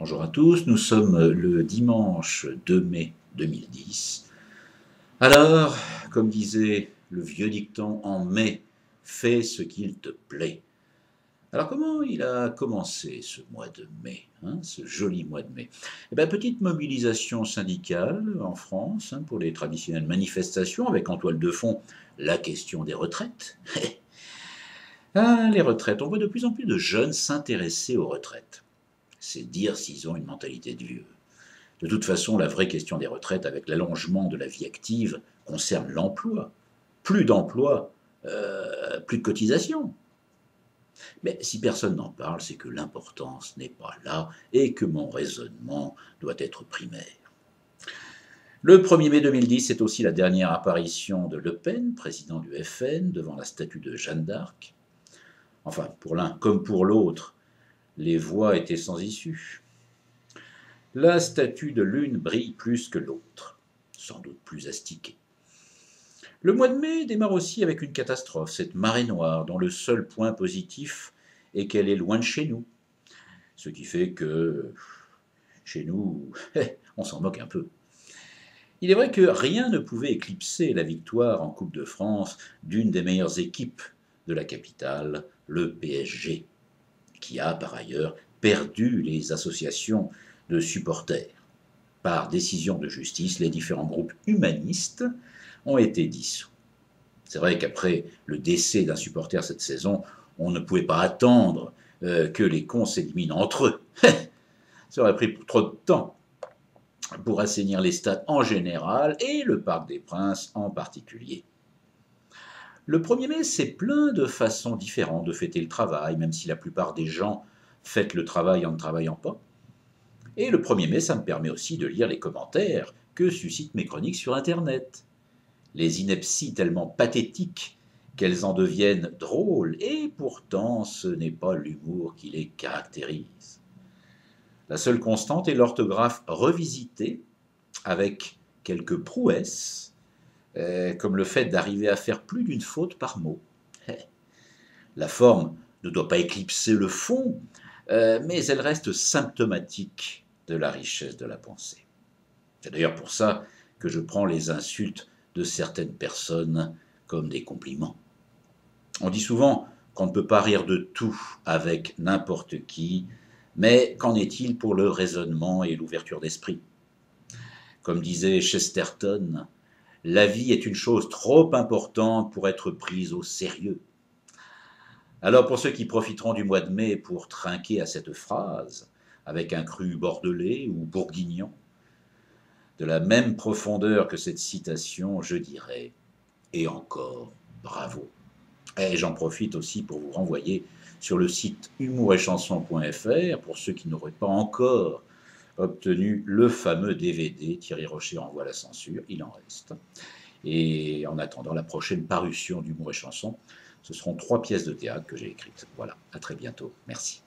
Bonjour à tous, nous sommes le dimanche 2 mai 2010. Alors, comme disait le vieux dicton, en mai, fais ce qu'il te plaît. Alors comment il a commencé ce mois de mai, ce joli mois de mai? Eh bien, petite mobilisation syndicale en France pour les traditionnelles manifestations avec en toile de fond la question des retraites. Les retraites, on voit de plus en plus de jeunes s'intéresser aux retraites. C'est dire s'ils ont une mentalité de vieux. De toute façon, la vraie question des retraites, avec l'allongement de la vie active, concerne l'emploi. Plus d'emploi, plus de cotisation. Mais si personne n'en parle, c'est que l'importance n'est pas là et que mon raisonnement doit être primaire. Le 1er mai 2010, c'est aussi la dernière apparition de Le Pen, président du FN, devant la statue de Jeanne d'Arc. Enfin, pour l'un comme pour l'autre, les voix étaient sans issue. La statue de l'une brille plus que l'autre, sans doute plus astiquée. Le mois de mai démarre aussi avec une catastrophe, cette marée noire dont le seul point positif est qu'elle est loin de chez nous. Ce qui fait que chez nous, on s'en moque un peu. Il est vrai que rien ne pouvait éclipser la victoire en Coupe de France d'une des meilleures équipes de la capitale, le PSG, qui a par ailleurs perdu les associations de supporters. Par décision de justice, les différents groupes humanistes ont été dissous. C'est vrai qu'après le décès d'un supporter cette saison, on ne pouvait pas attendre que les cons s'éliminent entre eux. Ça aurait pris trop de temps pour assainir les stades en général et le Parc des Princes en particulier. Le 1er mai, c'est plein de façons différentes de fêter le travail, même si la plupart des gens fêtent le travail en ne travaillant pas. Et le 1er mai, ça me permet aussi de lire les commentaires que suscitent mes chroniques sur Internet. Les inepties tellement pathétiques qu'elles en deviennent drôles, et pourtant ce n'est pas l'humour qui les caractérise. La seule constante est l'orthographe revisitée, avec quelques prouesses, comme le fait d'arriver à faire plus d'une faute par mot. La forme ne doit pas éclipser le fond, mais elle reste symptomatique de la richesse de la pensée. C'est d'ailleurs pour ça que je prends les insultes de certaines personnes comme des compliments. On dit souvent qu'on ne peut pas rire de tout avec n'importe qui, mais qu'en est-il pour le raisonnement et l'ouverture d'esprit? Comme disait Chesterton, la vie est une chose trop importante pour être prise au sérieux. Alors pour ceux qui profiteront du mois de mai pour trinquer à cette phrase, avec un cru bordelais ou bourguignon, de la même profondeur que cette citation, je dirais, et encore, bravo. Et j'en profite aussi pour vous renvoyer sur le site humouretchanson.fr pour ceux qui n'auraient pas encore obtenu le fameux DVD. Thierry Rocher envoie la censure, il en reste. Et en attendant la prochaine parution d'Humour et Chanson, ce seront 3 pièces de théâtre que j'ai écrites. Voilà, à très bientôt. Merci.